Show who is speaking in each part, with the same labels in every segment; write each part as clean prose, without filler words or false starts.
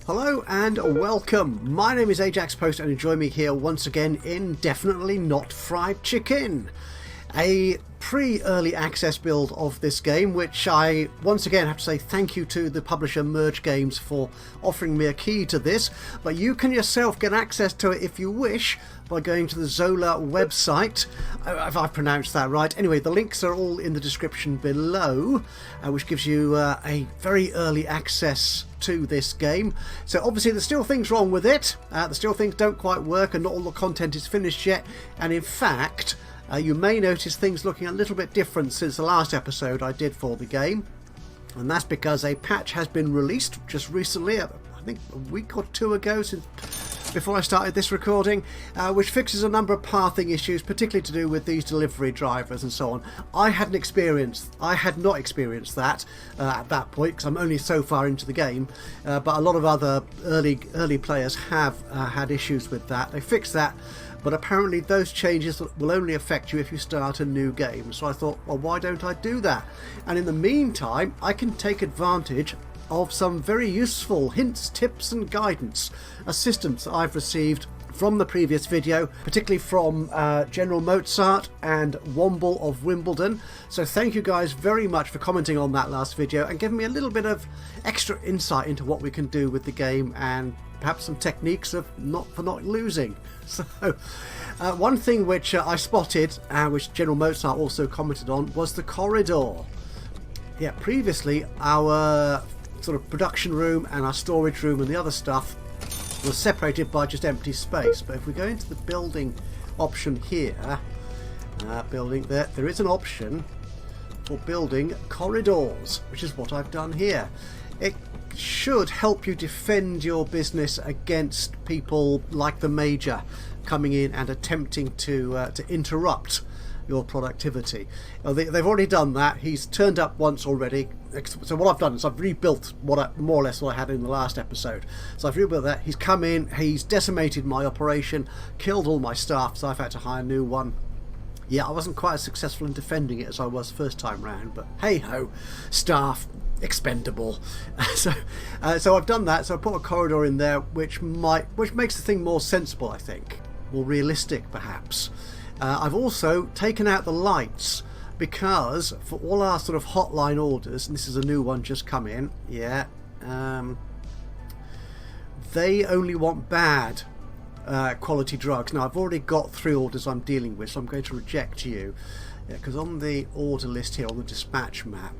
Speaker 1: Hello and welcome. My name is Ajaxpost and join me here once again in Definitely Not Fried Chicken, a pre-early access build of this game, which I once again have to say thank you to the publisher Merge Games for offering me a key to this, but you can yourself get access to it if you wish by going to the Zola website, if I've pronounced that right. Anyway, the links are all in the description below, which gives you a very early access to this game. So obviously there's still things wrong with it, there's still things don't quite work and not all the content is finished yet, and in fact you may notice things looking a little bit different since the last episode I did for the game, and that's because a patch has been released just recently, I think a week or two ago, since before I started this recording, which fixes a number of pathing issues, particularly to do with these delivery drivers and so on. I had not experienced that at that point, because I'm only so far into the game, but a lot of other early players have had issues with that. They fixed that, but apparently those changes will only affect you if you start a new game. So I thought, well, why don't I do that? And in the meantime, I can take advantage of some very useful hints, tips and guidance, assistance I've received from the previous video, particularly from General Mozart and Womble of Wimbledon. So thank you guys very much for commenting on that last video and giving me a little bit of extra insight into what we can do with the game and perhaps some techniques for not losing. So one thing which I spotted, which General Mozart also commented on, was the corridor. Yeah, previously our sort of production room and our storage room and the other stuff was separated by just empty space, but if we go into the building option here, there is an option for building corridors, which is what I've done here. It should help you defend your business against people like the Major coming in and attempting to interrupt your productivity. They've already done that. He's turned up once already. So what I've done is I've rebuilt more or less what I had in the last episode. So I've rebuilt that. He's come in, he's decimated my operation, killed all my staff, so I've had to hire a new one. Yeah, I wasn't quite as successful in defending it as I was first time round, but hey ho, staff expendable. So I've done that. So I put a corridor in there, which makes the thing more sensible, I think, more realistic perhaps. I've also taken out the lights, because for all our sort of hotline orders, and this is a new one just come in, yeah, they only want bad quality drugs. Now I've already got 3 orders I'm dealing with, so I'm going to reject you, because on the order list here on the dispatch map,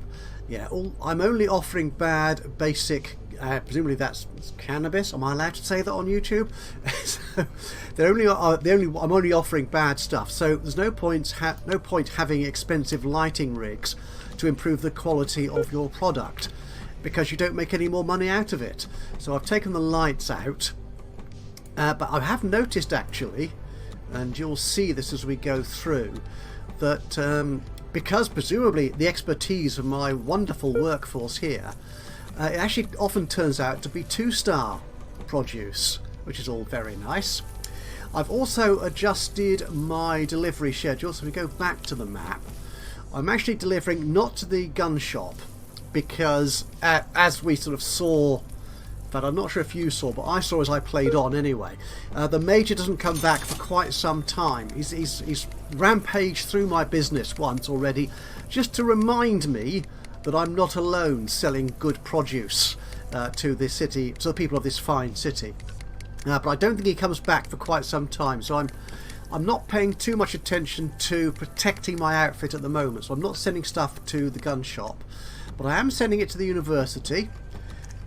Speaker 1: yeah, I'm only offering bad basic, presumably that's cannabis. Am I allowed to say that on YouTube? So I'm only offering bad stuff. So there's no point having expensive lighting rigs to improve the quality of your product, because you don't make any more money out of it. So I've taken the lights out, but I have noticed actually, and you'll see this as we go through, that because presumably the expertise of my wonderful workforce here, it actually often turns out to be 2-star produce, which is all very nice. I've also adjusted my delivery schedule, so we go back to the map. I'm actually delivering not to the gun shop, because as we sort of saw, but I'm not sure if you saw, but I saw as I played on anyway, the Major doesn't come back for quite some time. He's rampaged through my business once already, just to remind me that I'm not alone selling good produce to this city, to the people of this fine city. But I don't think he comes back for quite some time, so I'm not paying too much attention to protecting my outfit at the moment. So I'm not sending stuff to the gun shop, but I am sending it to the university,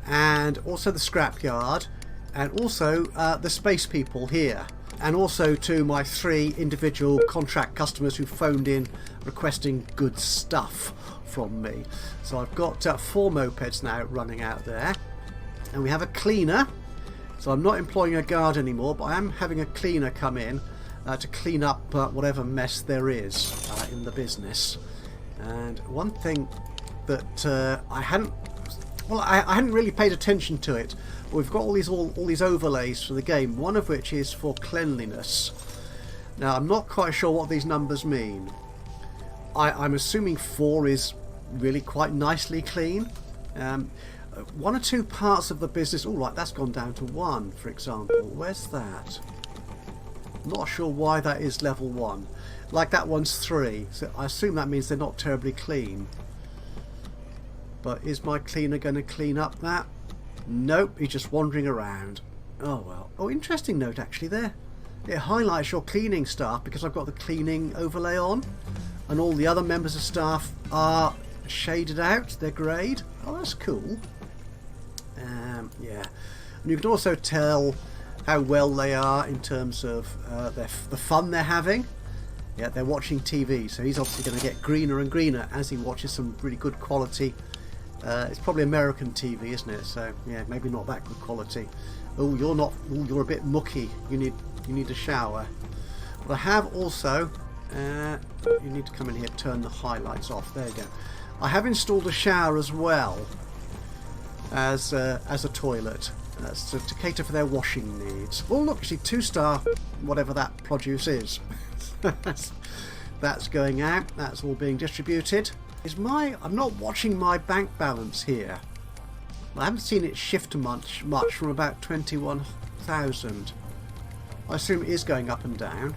Speaker 1: and also the scrapyard, and also the space people here, and also to my 3 individual contract customers who phoned in requesting good stuff from me. So I've got 4 mopeds now running out there, and we have a cleaner. So I'm not employing a guard anymore, but I am having a cleaner come in to clean up whatever mess there is in the business. And one thing that I hadn't really paid attention to it. We've got all these overlays for the game, one of which is for cleanliness. Now I'm not quite sure what these numbers mean. I'm assuming 4 is really quite nicely clean. one or two parts of the business. All right, that's gone down to 1, for example. Where's that? Not sure why that is level 1. Like that one's 3, so I assume that means they're not terribly clean. But is my cleaner going to clean up that? Nope, he's just wandering around. Oh well. Oh, interesting note actually there. It highlights your cleaning staff because I've got the cleaning overlay on, and all the other members of staff are shaded out, their grade. Oh, that's cool. Yeah, and you can also tell how well they are in terms of the fun they're having. Yeah, they're watching TV, so he's obviously going to get greener and greener as he watches some really good quality. It's probably American TV, isn't it? So yeah, maybe not that good quality. Oh, you're not. Oh, you're a bit mucky. You need a shower. But I have also. You need to come in here, turn the highlights off. There you go. I have installed a shower as well as a toilet. To cater for their washing needs. Oh look, you see 2-star, whatever that produce is. That's going out. That's all being distributed. I'm not watching my bank balance here. I haven't seen it shift much from about 21,000. I assume it is going up and down.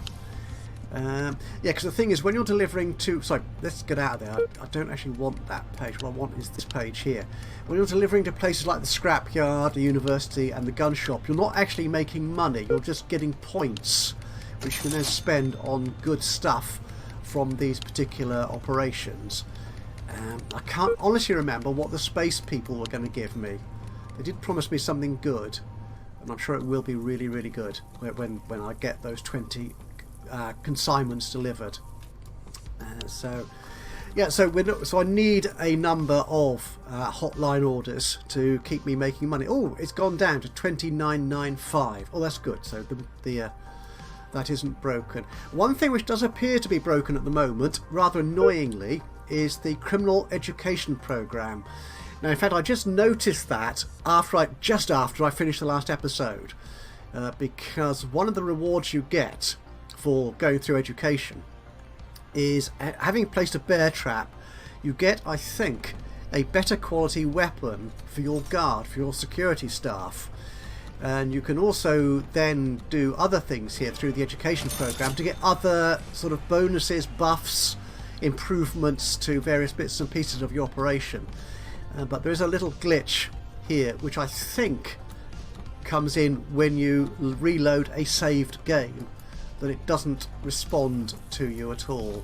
Speaker 1: Yeah, because the thing is, when you're delivering to... Sorry, let's get out of there. I don't actually want that page. What I want is this page here. When you're delivering to places like the scrapyard, the university and the gun shop, you're not actually making money. You're just getting points, which you can then spend on good stuff from these particular operations. I can't honestly remember what the space people were going to give me. They did promise me something good, and I'm sure it will be really, really good when I get those 20 consignments delivered. So I need a number of hotline orders to keep me making money. Oh, it's gone down to 29.95. Oh, that's good. So that isn't broken. One thing which does appear to be broken at the moment, rather annoyingly, is the criminal education program. Now, in fact, I just noticed that just after I finished the last episode, because one of the rewards you get for going through education is, having placed a bear trap, you get, I think, a better quality weapon for your guard, for your security staff. And you can also then do other things here through the education program to get other sort of bonuses, buffs, improvements to various bits and pieces of your operation. But there is a little glitch here which I think comes in when you reload a saved game, that it doesn't respond to you at all.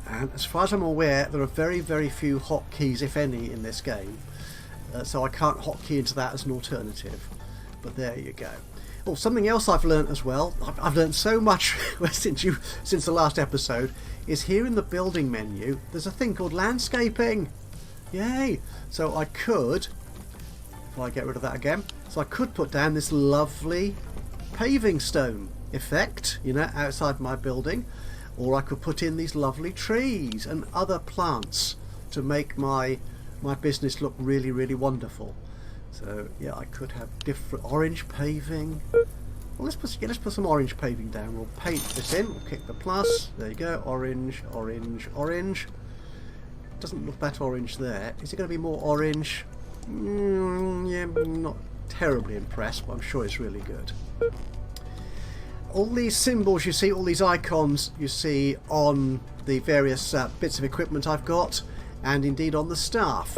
Speaker 1: And as far as I'm aware, there are very, very few hotkeys, if any, in this game, so I can't hotkey into that as an alternative. But there you go. Oh, something else I've learned as well, I've learned so much since the last episode, is here in the building menu there's a thing called landscaping. Yay! So I could, if I get rid of that again, so I could put down this lovely paving stone effect, you know, outside my building, or I could put in these lovely trees and other plants to make my business look really, really wonderful. So yeah, I could have different orange paving. Well, let's put some orange paving down. We'll paint this in. We'll kick the plus. There you go. Orange, orange, orange. Doesn't look that orange there. Is it going to be more orange? Yeah, not terribly impressed, but I'm sure it's really good. All these symbols you see, all these icons you see on the various bits of equipment I've got, and indeed on the staff,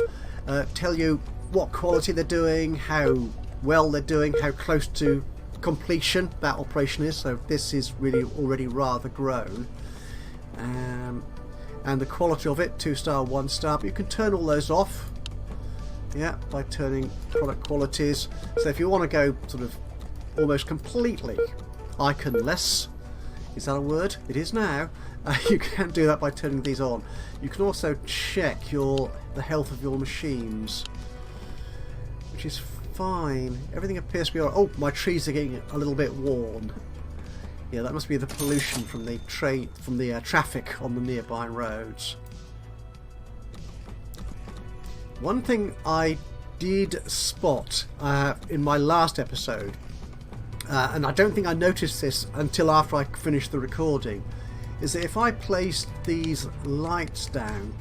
Speaker 1: tell you what quality they're doing, how well they're doing, how close to completion that operation is. So this is really already rather grown, and the quality of it, 2-star, 1-star, but you can turn all those off, yeah, by turning product qualities. So if you want to go sort of almost completely iconless, is that a word? It is now. You can do that by turning these on. You can also check the health of your machines, which is fine. Everything appears to be alright. Oh, my trees are getting a little bit worn. Yeah, that must be the pollution from the traffic on the nearby roads. One thing I did spot in my last episode, and I don't think I noticed this until after I finished the recording, is that if I place these lights down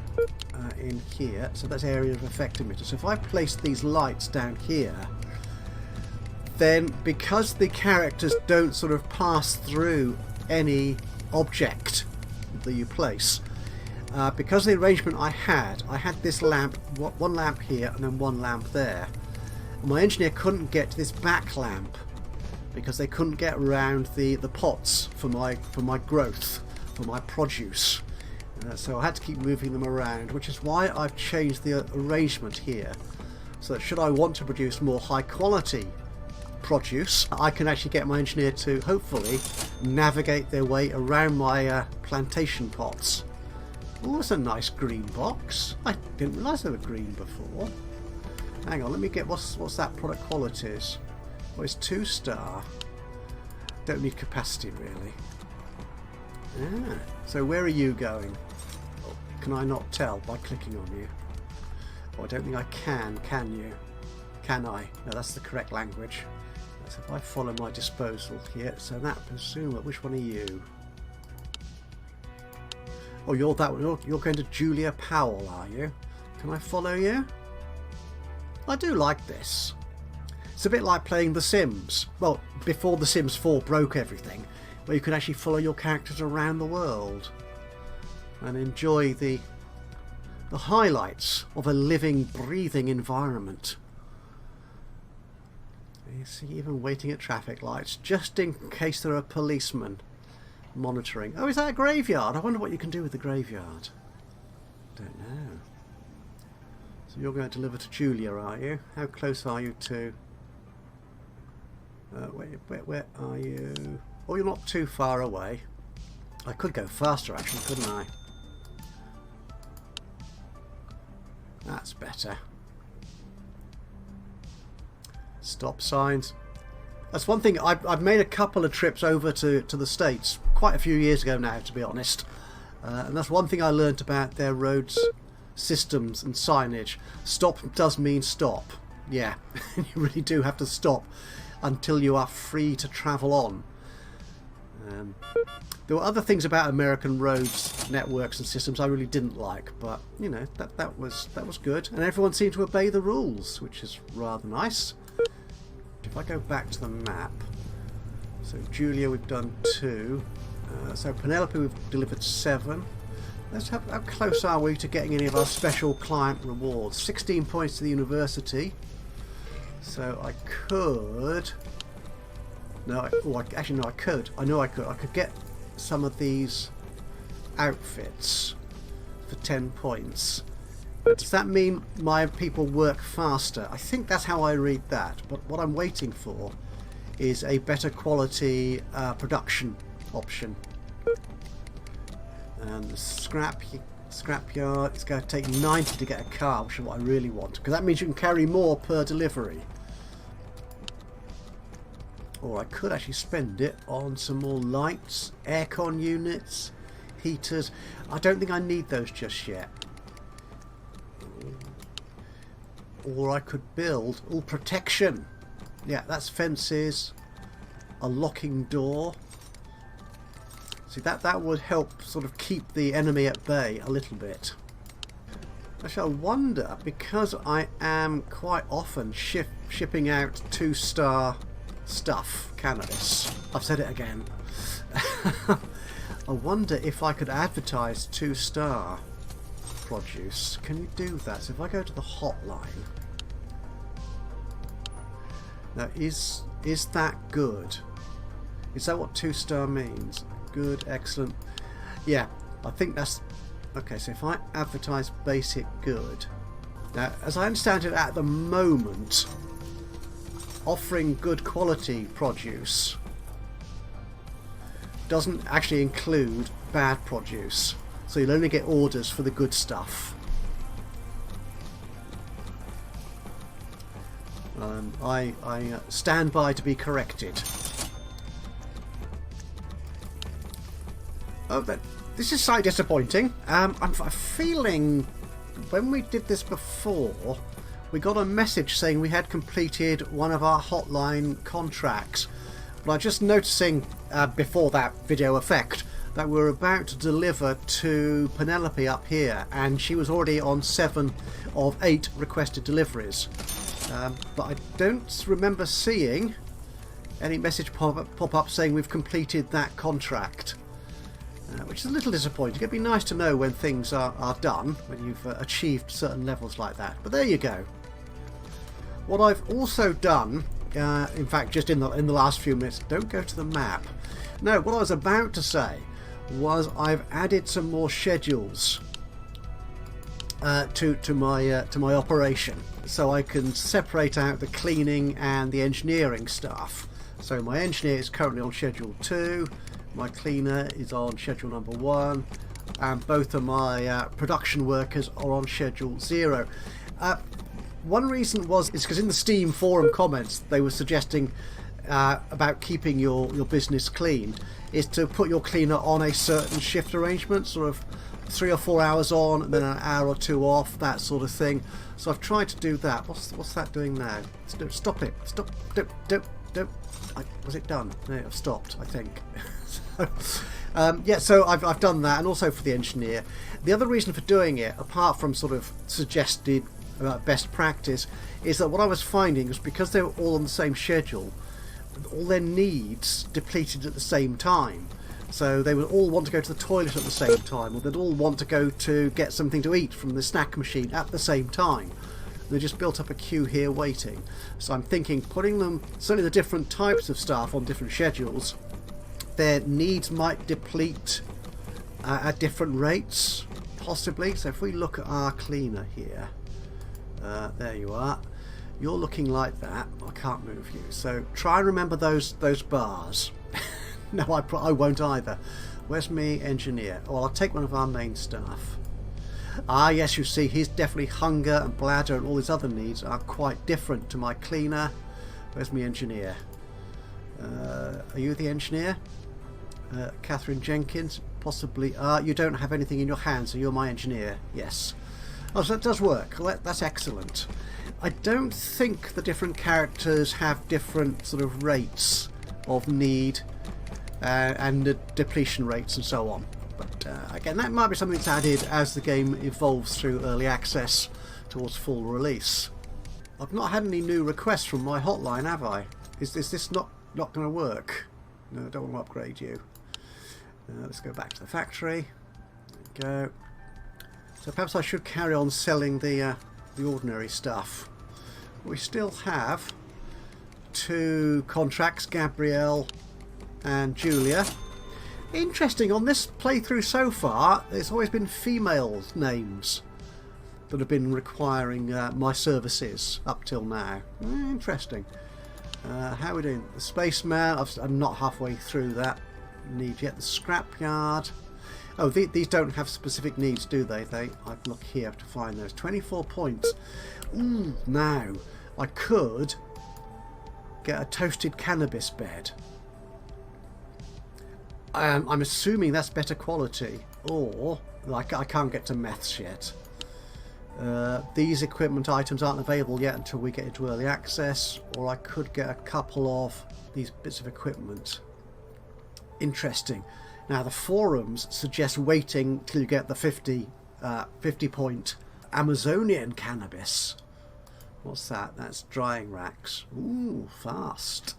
Speaker 1: in here, so that's area of effect emitter, so if I place these lights down here, then because the characters don't sort of pass through any object that you place, because of the arrangement I had this lamp, one lamp here and then one lamp there, and my engineer couldn't get to this back lamp because they couldn't get around the pots for my growth, for my produce. So I had to keep moving them around, which is why I've changed the arrangement here, so that should I want to produce more high quality produce, I can actually get my engineer to hopefully navigate their way around my plantation pots. Oh, that's a nice green box. I didn't realise they were green before. Hang on, let me get what's that product qualities. Oh, it's 2-star. Don't need capacity really. Ah, so where are you going? Oh, can I not tell by clicking on you? Oh, I don't think I can you? Can I? No, that's the correct language. So if I follow my disposal here, so that consumer, which one are you? Oh, you're that one. You're going to Julia Powell, are you? Can I follow you? I do like this. It's a bit like playing The Sims. Well, before The Sims 4 broke everything, where you could actually follow your characters around the world and enjoy the highlights of a living, breathing environment. You see, even waiting at traffic lights, just in case there are policemen monitoring. Oh, is that a graveyard? I wonder what you can do with the graveyard. Don't know. So you're going to deliver to Julia, are you? How close are you to... where are you? Oh, you're not too far away. I could go faster, actually, couldn't I? That's better. Stop signs. That's one thing. I've made a couple of trips over to the States quite a few years ago now, to be honest, and that's one thing I learnt about their roads systems and signage. Stop does mean stop. Yeah, you really do have to stop until you are free to travel on. There were other things about American roads networks and systems I really didn't like, but you know, that was good, and everyone seemed to obey the rules, which is rather nice. If I go back to the map, so Julia we've done 2, so Penelope we've delivered 7. Let's have, how close are we to getting any of our special client rewards? 16 points to the university, so I could... No, actually no, I could. I know I could. I could get some of these outfits for 10 points. Does that mean my people work faster? I think that's how I read that. But what I'm waiting for is a better quality production option. And the scrapyard, it's going to take 90 to get a car, which is what I really want. Because that means you can carry more per delivery. Or I could actually spend it on some more lights, aircon units, heaters. I don't think I need those just yet. Or I could build protection. Yeah, that's fences, a locking door. See, that would help sort of keep the enemy at bay a little bit. Actually, I wonder, because I am quite often shipping out 2-star stuff, cannabis. I've said it again. I wonder if I could advertise 2-star produce. Can you do that? So if I go to the hotline, now is that good? Is that what 2-star means? Good, excellent. Yeah, I think that's okay. So if I advertise basic good, now as I understand it at the moment, offering good quality produce doesn't actually include bad produce, so you'll only get orders for the good stuff. I stand by to be corrected. Oh, this is slightly disappointing. I'm feeling when we did this before, we got a message saying we had completed one of our hotline contracts. But I'm just noticing before that video effect that we're about to deliver to Penelope up here, and she was already on 7 of 8 requested deliveries. But I don't remember seeing any message pop up saying we've completed that contract, which is a little disappointing. It'd be nice to know when things are done, when you've achieved certain levels like that. But there you go. What I've also done, in fact, just in the last few minutes, don't go to the map. No, what I was about to say was I've added some more schedules to my operation, so I can separate out the cleaning and the engineering stuff. So my engineer is currently on schedule 2, my cleaner is on schedule number 1, and both of my production workers are on schedule 0. One reason is because in the Steam forum comments they were suggesting about keeping your business clean is to put your cleaner on a certain shift arrangement, sort of 3 or 4 hours on and then an hour or 2 off, that sort of thing. So I've tried to do that. What's that doing now? Stop it! Stop! Don't! Was it done? No, I've stopped, I think. Yeah, so I've done that, and also for the engineer. The other reason for doing it, apart from sort of suggested best practice, is that what I was finding was because they were all on the same schedule, all their needs depleted at the same time. So they would all want to go to the toilet at the same time, or they'd all want to go to get something to eat from the snack machine at the same time. They just built up a queue here waiting. So I'm thinking putting them, certainly the different types of staff on different schedules, their needs might deplete at different rates, possibly. So if we look at our cleaner here, there you are. You're looking like that. I can't move you. So try and remember those bars. No, I won't either. Where's me engineer? Oh, I'll take one of our main staff. Ah, yes, you see, he's definitely hunger and bladder and all his other needs are quite different to my cleaner. Where's me engineer? Are you the engineer? Catherine Jenkins? Possibly. You don't have anything in your hands, so you're my engineer. Yes. Oh, so that does work. Well, that's excellent. I don't think the different characters have different sort of rates of need and the depletion rates and so on. But again, that might be something that's added as the game evolves through early access towards full release. I've not had any new requests from my hotline, have I? Is this not going to work? No, I don't want to upgrade you. Let's go back to the factory. There we go. So perhaps I should carry on selling the ordinary stuff. We still have 2 contracts, Gabrielle and Julia. Interesting, on this playthrough so far, there's always been female names that have been requiring my services up till now. Interesting. How are we doing? The spaceman, I'm not halfway through that need yet. The scrapyard. Oh, these don't have specific needs, do they? I look here to find those. 24 points. Ooh, now, I could get a toasted cannabis bed. I'm assuming that's better quality, or I can't get to meths yet. These equipment items aren't available yet until we get into early access, or I could get a couple of these bits of equipment. Interesting. Now the forums suggest waiting till you get the 50 point Amazonian cannabis. What's that? That's drying racks. Ooh, fast.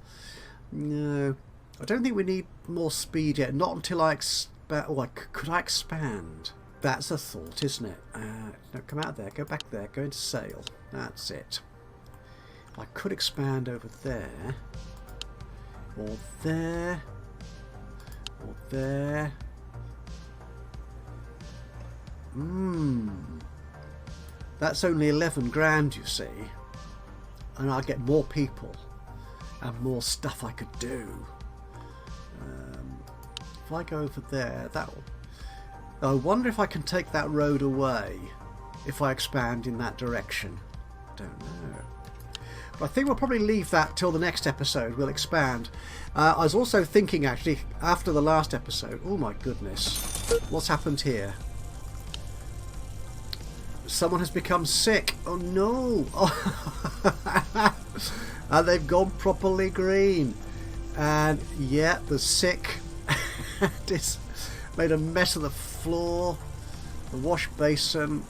Speaker 1: No. I don't think we need more speed yet. Not until I expand. Oh, could I expand? That's a thought, isn't it? No, come out there. Go back there. Go into sail. That's it. I could expand over there. Or there. Or there. That's only 11 grand, you see. And I'll get more people. And more stuff I could do. If I go over there, I wonder if I can take that road away if I expand in that direction. Don't know. But I think we'll probably leave that till the next episode. We'll expand. I was also thinking, actually, after the last episode, oh my goodness, what's happened here? Someone has become sick. Oh no! And they've gone properly green. And yeah, the sick made a mess of the floor, the wash basin.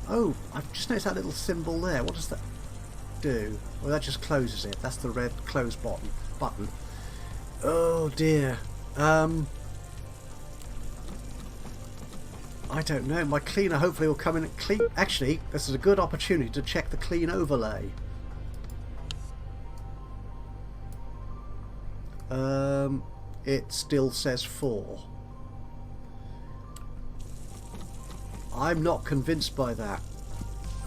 Speaker 1: Oh, I've just noticed that little symbol there. What does that do? Well, that just closes it. That's the red close button. Oh dear. I don't know. My cleaner hopefully will come in and clean. Actually, this is a good opportunity to check the clean overlay. It still says 4. I'm not convinced by that.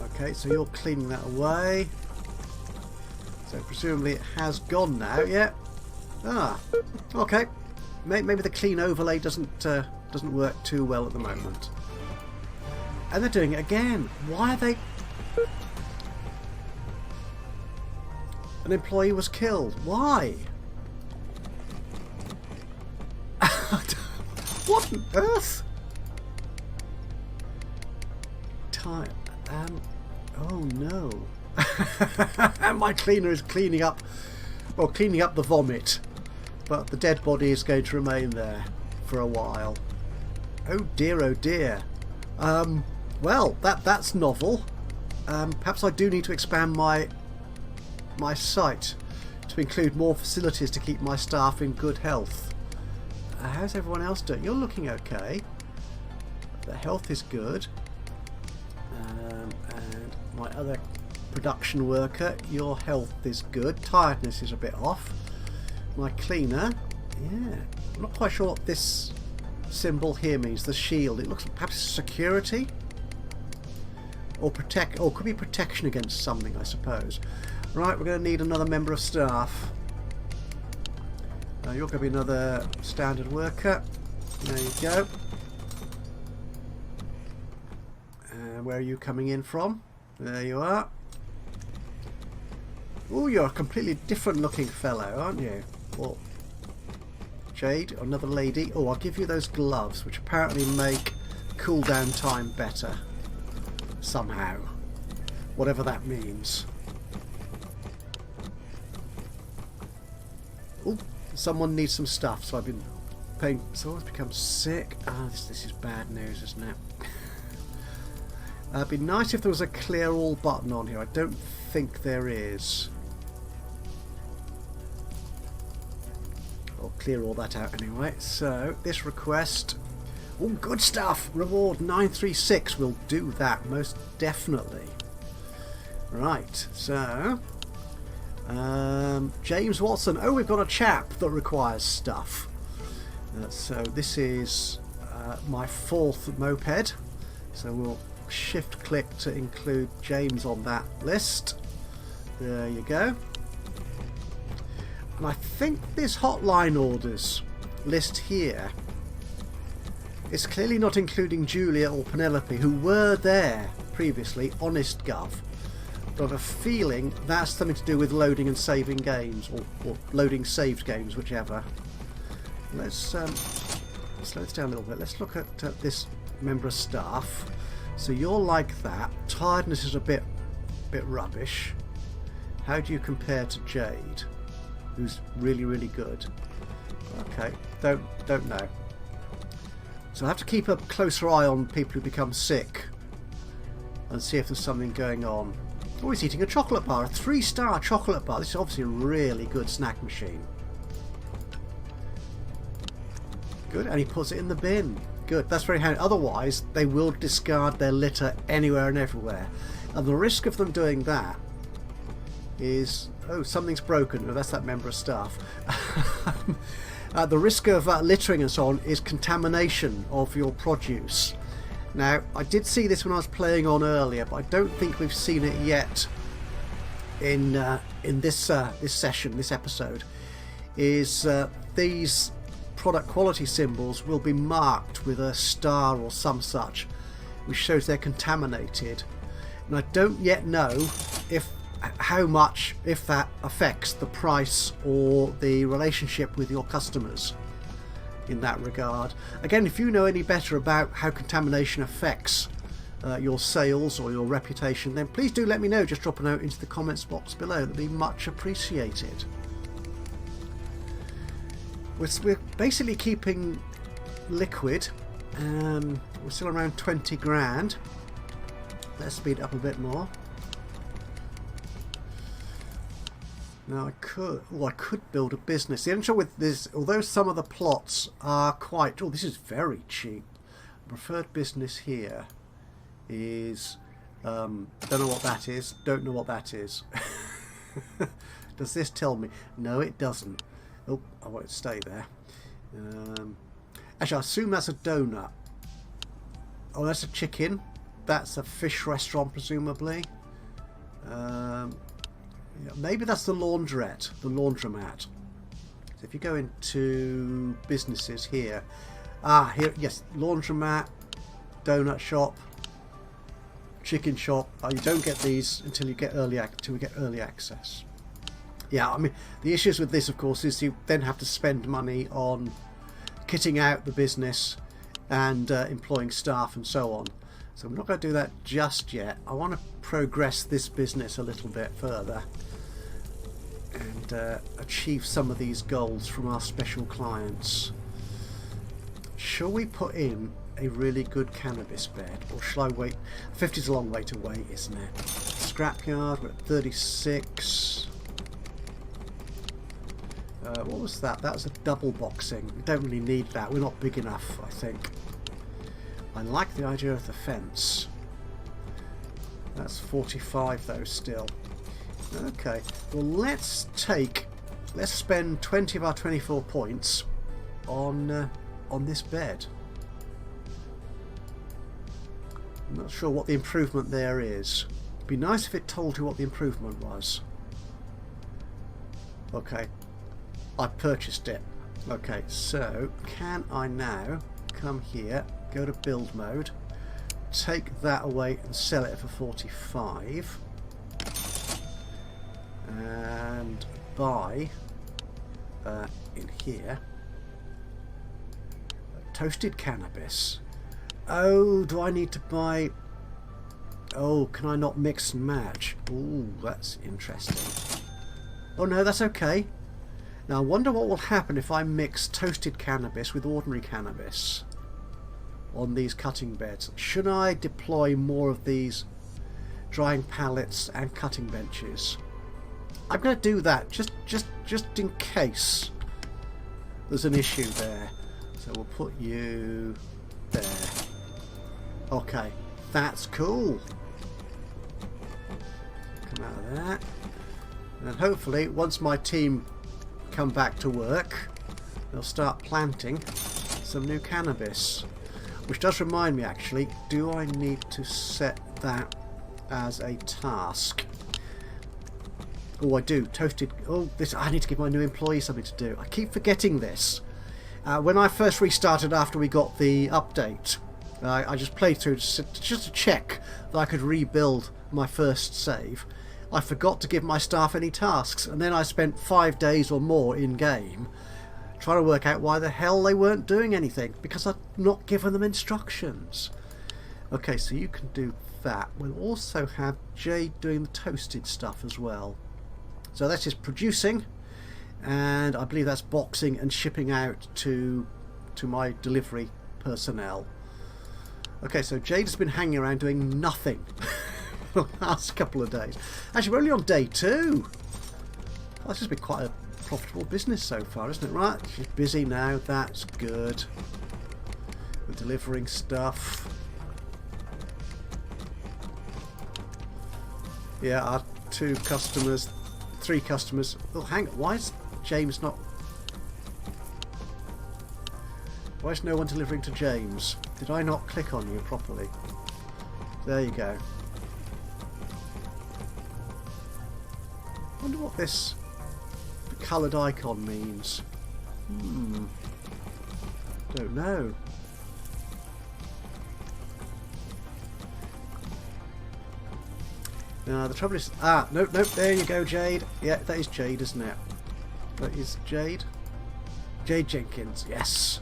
Speaker 1: Okay, so you're cleaning that away. So presumably it has gone now. Yeah. Ah. Okay. Maybe the clean overlay doesn't work too well at the moment. And they're doing it again. Why are they? An employee was killed. Why? What on earth? Oh no. My cleaner is cleaning up the vomit, but the dead body is going to remain there for a while. Oh dear, oh dear. Well, that's novel. Perhaps I do need to expand my site to include more facilities to keep my staff in good health. How's everyone else doing? You're looking okay. The health is good. And my other production worker, your health is good. Tiredness is a bit off. My cleaner, yeah. I'm not quite sure what this symbol here means. The shield. It looks perhaps security, or protect, or could be protection against something, I suppose. Right, we're going to need another member of staff. You're going to be another standard worker. There you go. Where are you coming in from? There you are. Oh, you're a completely different looking fellow, aren't you? Well, Jade, another lady. Oh, I'll give you those gloves, which apparently make cooldown time better. Somehow. Whatever that means. Oh, someone needs some stuff, so I've been paying. Someone's become sick. Ah, this is bad news, isn't it? It'd be nice if there was a clear all button on here. I don't think there is. I'll clear all that out anyway. So, this request... Oh, good stuff! Reward 936 will do that, most definitely. Right, so... James Watson. Oh, we've got a chap that requires stuff. So, this is my 4th moped. So, we'll shift click to include James on that list. There you go. And I think this hotline orders list here is clearly not including Julia or Penelope, who were there previously, honest gov. But I have a feeling that's something to do with loading and saving games, or loading saved games, whichever. Let's slow this down a little bit. Let's look at this member of staff. So you're like that. Tiredness is a bit rubbish. How do you compare to Jade, who's really, really good? Okay, don't know. So I have to keep a closer eye on people who become sick and see if there's something going on. Oh, he's eating a chocolate bar, a 3-star chocolate bar. This is obviously a really good snack machine. Good, and he puts it in the bin. Good, that's very handy. Otherwise, they will discard their litter anywhere and everywhere. And the risk of them doing that is... Oh, something's broken. Oh, that's that member of staff. The risk of littering and so on is contamination of your produce. Now, I did see this when I was playing on earlier, but I don't think we've seen it yet in this session, this episode. Is these product quality symbols will be marked with a star or some such, which shows they're contaminated. And I don't yet know if that affects the price or the relationship with your customers in that regard. Again, if you know any better about how contamination affects your sales or your reputation, then please do let me know. Just drop a note into the comments box below. That'd be much appreciated. We're basically keeping liquid. We're still around 20 grand. Let's speed it up a bit more. Now I could build a business. The only trouble with this, although some of the plots are quite... Oh, this is very cheap. Preferred business here is... don't know what that is. Don't know what that is. Does this tell me? No, it doesn't. Oh, I won't stay there. Actually, I assume that's a donut. Oh, that's a chicken. That's a fish restaurant, presumably. Yeah, maybe that's the laundrette, the laundromat. So if you go into businesses here, here, yes, laundromat, donut shop, chicken shop. You don't get these until you get early access. Yeah, I mean the issues with this, of course, is you then have to spend money on kitting out the business and employing staff and so on. So I'm not going to do that just yet. I want to progress this business a little bit further and achieve some of these goals from our special clients. Shall we put in a really good cannabis bed, or shall I wait? 50's a long way to wait, isn't it? Scrapyard, we're at 36. What was that? That was a double boxing. We don't really need that. We're not big enough, I think. I like the idea of the fence. That's 45 though still. Okay, well let's spend 20 of our 24 points on this bed. I'm not sure what the improvement there is. It'd be nice if it told you what the improvement was. Okay, I purchased it. Okay, so can I now come here, go to build mode, take that away and sell it for 45, and buy in here toasted cannabis. Oh, do I need to buy... Oh, can I not mix and match? Ooh, that's interesting. Oh no, that's okay. Now I wonder what will happen if I mix toasted cannabis with ordinary cannabis on these cutting beds. Should I deploy more of these drying pallets and cutting benches? I'm going to do that just in case there's an issue there. So we'll put you there. Okay, that's cool. Come out of that. And hopefully once my team come back to work, they'll start planting some new cannabis. Which does remind me, actually, do I need to set that as a task? Oh, I do. Toasted... Oh, this... I need to give my new employee something to do. I keep forgetting this. When I first restarted after we got the update, I just played through just to check that I could rebuild my first save. I forgot to give my staff any tasks, and then I spent 5 days or more in-game trying to work out why the hell they weren't doing anything, because I'd not given them instructions. Okay, so you can do that. We'll also have Jade doing the toasted stuff as well. So that is producing, and I believe that's boxing and shipping out to my delivery personnel. Okay, so Jade has been hanging around doing nothing for the last couple of days. Actually, we're only on day 2. Well, this has been quite a profitable business so far, isn't it? Right, she's busy now. That's good. We're delivering stuff. Yeah, our 2 customers, 3 customers. Oh, hang on. Why is James not... Why is no one delivering to James? Did I not click on you properly? There you go. I wonder what this coloured icon means. Don't know. The trouble is... nope, there you go, Jade. Yeah, that is Jade, isn't it? That is Jade. Jade Jenkins, yes.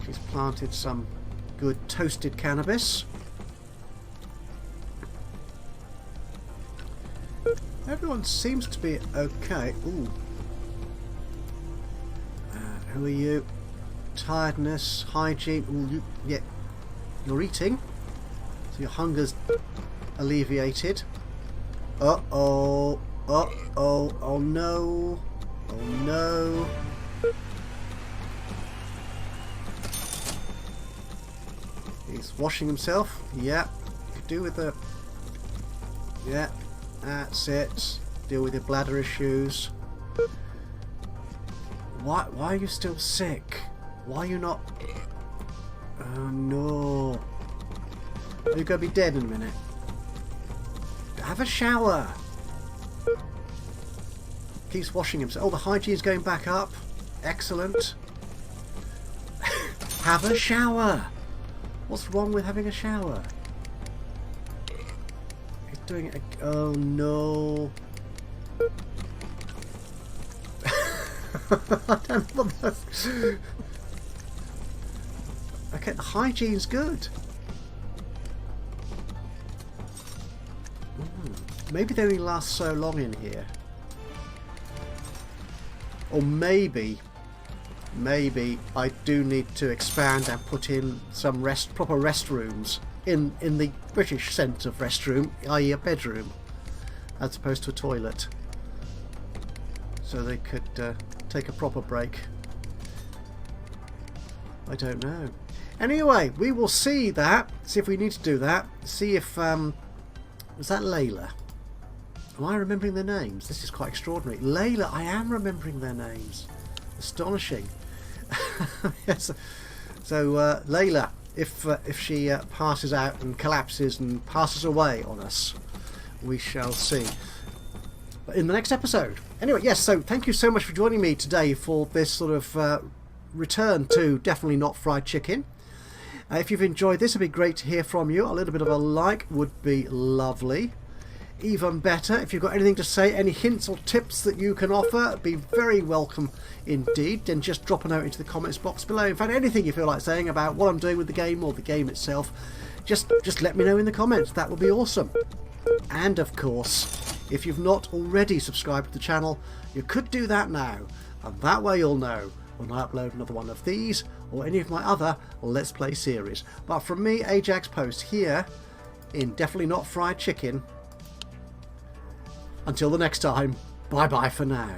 Speaker 1: She's planted some good toasted cannabis. Everyone seems to be okay. Ooh. Who are you? tiredness, hygiene. Ooh, yeah, you're eating, so your hunger's alleviated. Uh-oh. Uh-oh. Oh no. Oh no. He's washing himself. Yeah. Could do with the... Yeah. That's it. Deal with your bladder issues. Why are you still sick? Why are you not... Oh no. You're going to be dead in a minute. Have a shower. Keeps washing himself. Oh, the hygiene's going back up. Excellent. Have a shower. What's wrong with having a shower? He's doing it. Oh no. I don't know what that's... Okay, the hygiene's good. Maybe they only last so long in here. Or maybe I do need to expand and put in some proper restrooms in the British sense of restroom, i.e. a bedroom, as opposed to a toilet. So they could take a proper break. I don't know. Anyway, we will see that. See if we need to do that. See if... was that Layla? Am I remembering their names? This is quite extraordinary. Layla, I am remembering their names. Astonishing. Yes. So Layla, if she passes out and collapses and passes away on us, we shall see. But in the next episode. Anyway, yes, so thank you so much for joining me today for this sort of return to Definitely Not Fried Chicken. If you've enjoyed this, it'd be great to hear from you. A little bit of a like would be lovely. Even better, if you've got anything to say, any hints or tips that you can offer, be very welcome indeed. Then just drop a note into the comments box below. In fact, anything you feel like saying about what I'm doing with the game or the game itself, just let me know in the comments. That would be awesome. And of course, if you've not already subscribed to the channel, you could do that now. And that way you'll know when I upload another one of these or any of my other Let's Play series. But from me, Ajaxpost, here in Definitely Not Fried Chicken. Until the next time, bye bye for now.